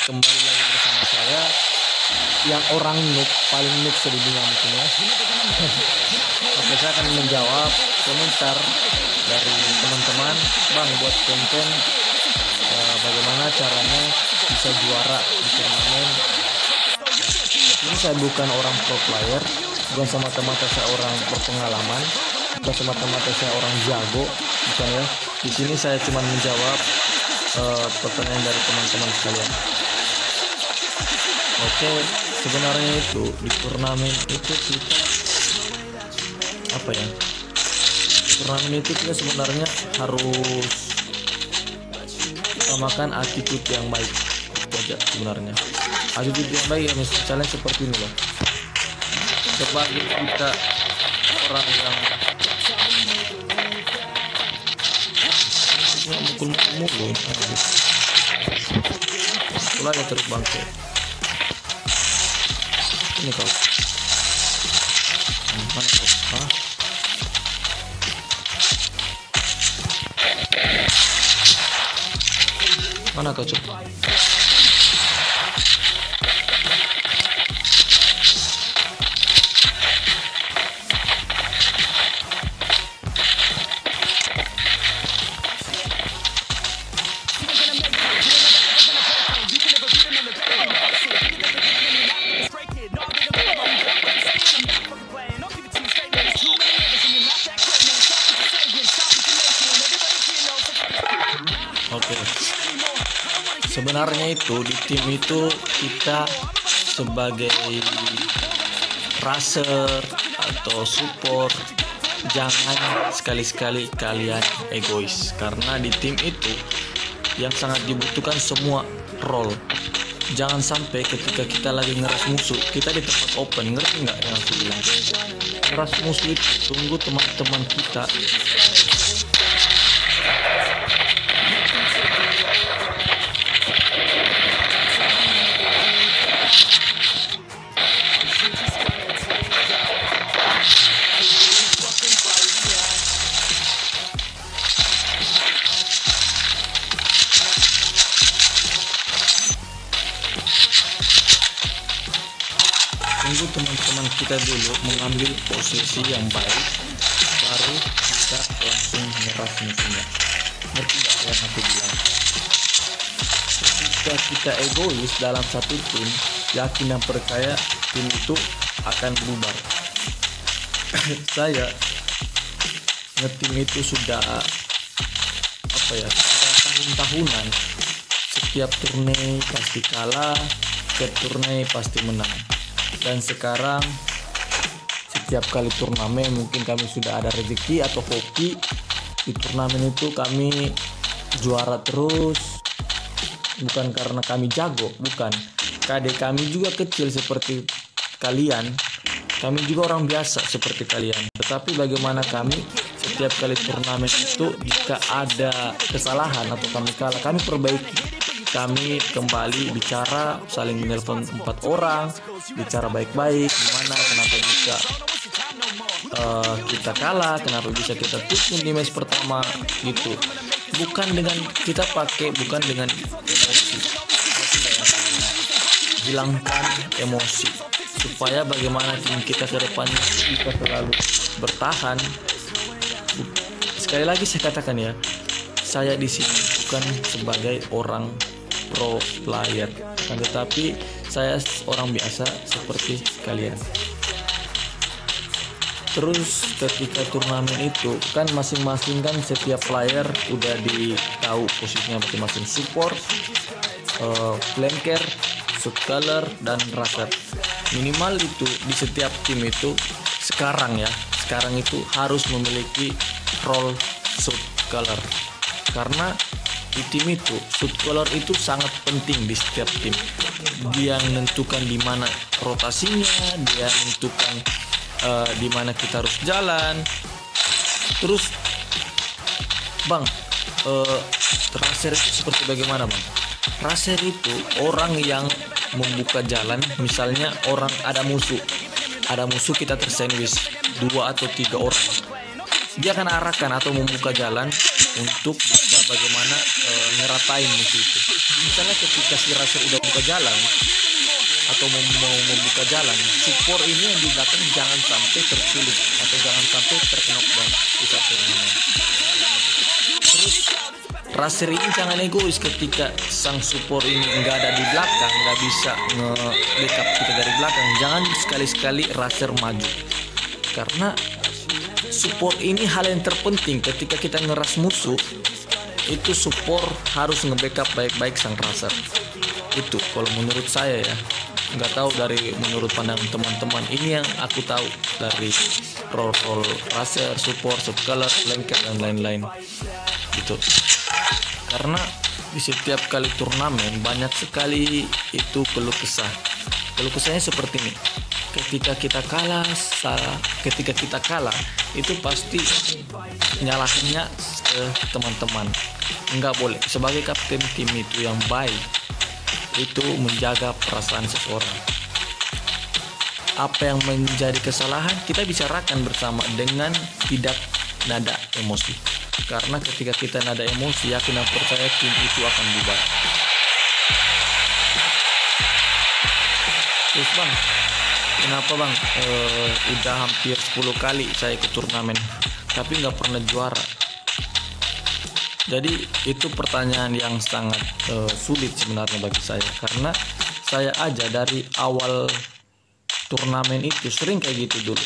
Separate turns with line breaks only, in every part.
kembali lagi bersama saya yang orang noob, paling noob sedunia mungkin ya. Oke, saya akan menjawab komentar dari teman-teman. Bang, buat konten bagaimana caranya bisa juara di turnamen. Ini saya bukan orang pro player, bukan semata-mata saya orang berpengalaman, bukan semata-mata saya orang jago, bukan ya. Di sini saya cuma menjawab pertanyaan dari teman-teman sekalian. Oke, sebenarnya itu di turnamen itu kita apa ya? Turnamen itu kita sebenarnya harus utamakan attitude yang baik aja sebenarnya. Attitude yang baik ya, misalnya seperti ini loh. Sebagai kita orang yang mukul-mukul itulah ya terus bangke ini kau mana kau mana kau coba Oke, sebenarnya itu di tim itu kita sebagai raser atau support jangan sekali-sekali kalian egois, karena di tim itu yang sangat dibutuhkan semua role. Jangan sampai ketika kita lagi ngeras musuh, kita di tempat open, ngerti nggak yang aku bilang? Ngeras musuh itu tunggu teman-teman kita teman-teman kita dulu mengambil posisi yang baik, baru kita langsung ngeras musuhnya. Ngerti gak yang aku bilang? Ketika kita egois dalam satu tim, yakin dan percaya tim itu akan bubar. Saya ngetim itu sudah apa ya, sudah tahun-tahunan. Setiap turnamen pasti kalah, setiap turnamen pasti menang. Dan sekarang setiap kali turnamen mungkin kami sudah ada rezeki atau hoki di turnamen itu kami juara terus, bukan karena kami jago, bukan. KD kami juga kecil seperti kalian, kami juga orang biasa seperti kalian, tetapi bagaimana kami setiap kali turnamen itu jika ada kesalahan atau kami kalah, kami perbaiki. Kami kembali bicara, saling menelpon 4 orang, bicara baik-baik, gimana, kenapa bisa kita kalah, kenapa bisa kita tutup di match pertama gitu. Bukan dengan kita pakai, bukan dengan emosi. Hilangkan emosi supaya bagaimana tim kita ke depan kita selalu bertahan. Sekali lagi saya katakan ya, saya di sini bukan sebagai orang pro player, tetapi saya orang biasa seperti kalian. Terus ketika turnamen itu kan masing-masing kan setiap player udah ditahu posisinya masing-masing, support, flanker, sculler, dan raser. Minimal itu di setiap tim itu sekarang itu harus memiliki role sculler, karena di tim itu sculler itu sangat penting di setiap tim. Dia menentukan di mana rotasinya, dia menentukan di mana kita harus jalan. Terus bang, raser itu seperti bagaimana bang? Raser itu orang yang membuka jalan. Misalnya orang ada musuh kita tersandwich 2 atau 3 orang, dia akan arahkan atau membuka jalan untuk bagaimana ngeratain musuh itu. Misalnya ketika si Razer udah buka jalan atau mau membuka jalan, support ini yang di belakang jangan sampai terculik atau jangan sampai terknockdown di satu turnamen. Terus Razer ini jangan egois ketika sang support ini nggak ada di belakang, nggak bisa nge-backup kita dari belakang. Jangan sekali-sekali Razer maju, karena support ini hal yang terpenting ketika kita ngeras musuh. Itu support harus nge-backup baik-baik sang Razer. Itu kalau menurut saya ya, nggak tahu dari menurut pandangan teman-teman. Ini yang aku tahu dari role Razer, support, subcolor, flanker dan lain-lain gitu. Karena di setiap kali turnamen banyak sekali itu keluh kesah. Keluh kesahnya seperti ini. Ketika kita kalah itu pasti nyalahinnya ke teman-teman. Enggak boleh. Sebagai kapten tim itu yang baik itu menjaga perasaan seseorang. Apa yang menjadi kesalahan kita bicarakan bersama dengan tidak nada emosi. Karena ketika kita nada emosi, yakin dan percaya tim itu akan bubar. Terus bang, kenapa bang udah hampir 10 kali saya ikut turnamen tapi nggak pernah juara? Jadi itu pertanyaan yang sangat sulit sebenarnya bagi saya, karena saya aja dari awal turnamen itu sering kayak gitu dulu.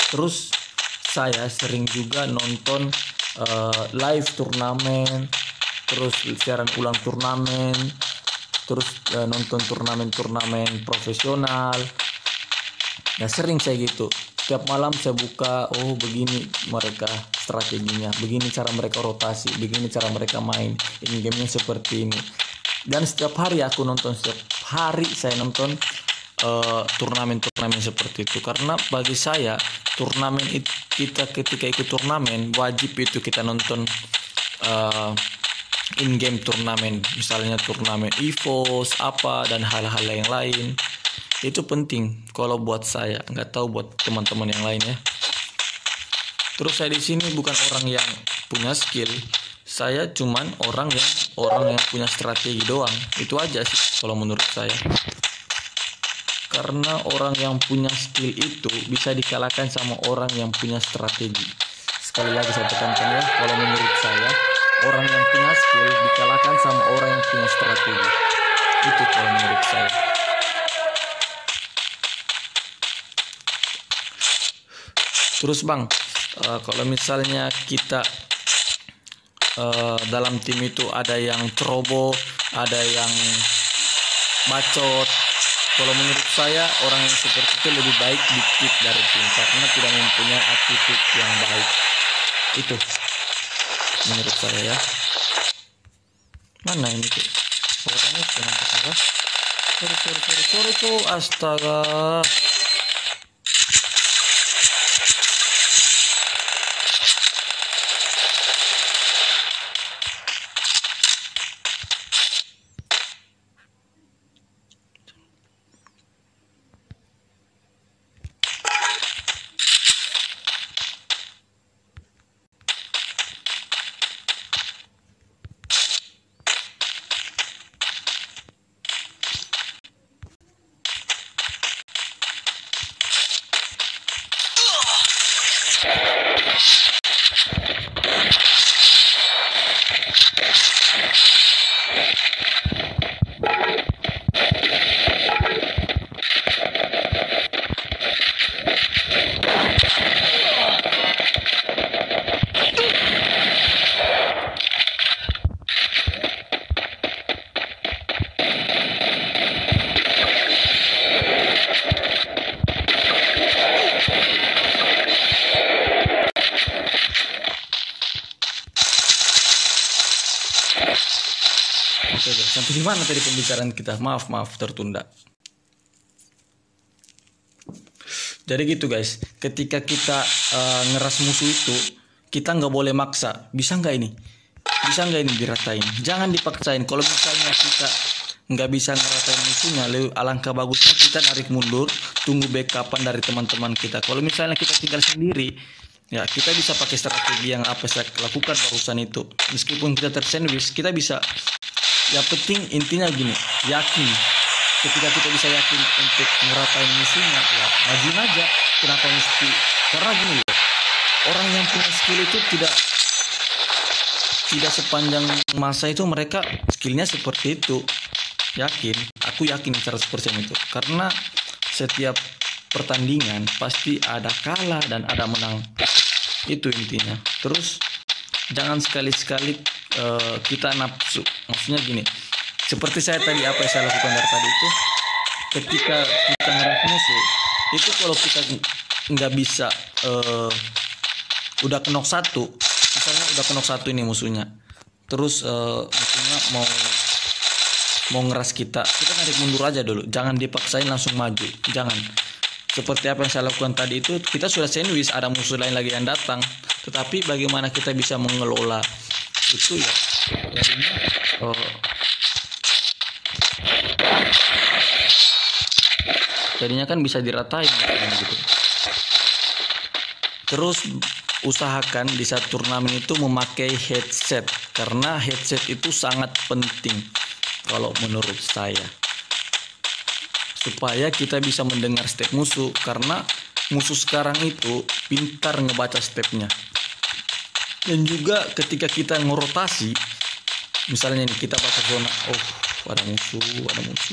Terus saya sering juga nonton live turnamen, terus siaran ulang turnamen, terus nonton turnamen profesional. Ya sering saya gitu. Setiap malam saya buka, oh begini mereka strateginya, begini cara mereka rotasi, begini cara mereka main, ini gamenya seperti ini. Dan setiap hari aku nonton, setiap hari saya nonton turnamen-turnamen seperti itu. Karena bagi saya turnamen itu, kita ketika ikut turnamen wajib itu kita nonton in-game turnamen, misalnya turnamen EVOS apa dan hal-hal yang lain. Itu penting kalau buat saya, nggak tahu buat teman-teman yang lain ya. Terus saya di sini bukan orang yang punya skill, saya cuman orang yang punya strategi doang. Itu aja sih kalau menurut saya. Karena orang yang punya skill itu bisa dikalahkan sama orang yang punya strategi. Sekali lagi saya tekankan ya, kalau menurut saya orang yang punya skill dikalahkan sama orang yang punya strategi. Itu kalau menurut saya. Terus bang, kalau misalnya kita dalam tim itu ada yang ceroboh, ada yang bacot, kalau menurut saya orang yang seperti itu lebih baik di-kick dari tim karena tidak mempunyai attitude yang baik. Itu menurut saya ya. Mana ini tuh orangnya cuma apa? Sorry, astaga. Oke guys, sampai di mana tadi pembicaraan kita? Maaf tertunda. Jadi gitu guys, ketika kita ngeras musuh itu, kita nggak boleh maksa. Bisa nggak ini diratain? Jangan dipaksain. Kalau misalnya kita nggak bisa ngeratain musuhnya, alangkah bagusnya kita narik mundur, tunggu backupan dari teman-teman kita. Kalau misalnya kita tinggal sendiri, Ya, kita bisa pakai strategi yang apa saya lakukan barusan itu. Meskipun kita tersandwich, kita bisa. Yang penting intinya gini, yakin. Ketika kita bisa yakin untuk ngeratain musuhnya, ya majuin aja. Kenapa mesti? Karena gini loh, orang yang punya skill itu tidak sepanjang masa itu mereka skillnya seperti itu. Yakin, aku yakin 100% itu. Karena setiap pertandingan pasti ada kalah dan ada menang. Itu intinya. Terus jangan sekali-sekali kita nafsu. Maksudnya gini, seperti saya tadi, apa yang saya lakukan dari tadi itu, ketika kita ngeras musuh itu, kalau kita nggak bisa udah kenok satu, misalnya udah kenok satu ini musuhnya, terus musuhnya mau ngeras kita narik mundur aja dulu, jangan dipaksain langsung maju, jangan. Seperti apa yang saya lakukan tadi itu, kita sudah sandwich, ada musuh lain lagi yang datang, tetapi bagaimana kita bisa mengelola itu ya, jadinya kan bisa diratain gitu. Terus usahakan di saat turnamen itu memakai headset, karena headset itu sangat penting kalau menurut saya, supaya kita bisa mendengar step musuh, karena musuh sekarang itu pintar ngebaca stepnya. Dan juga ketika kita ngerotasi, misalnya nih kita baca zona, oh ada musuh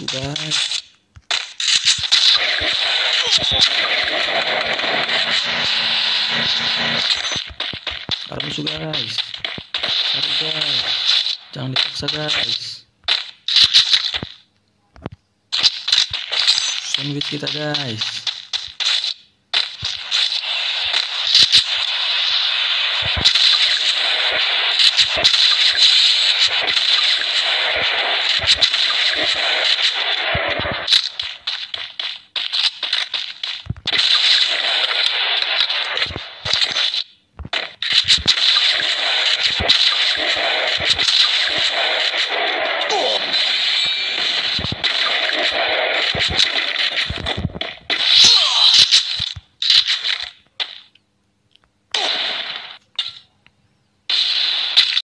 guys, ada musuh guys, jangan dipaksa guys, sandwich kita guys.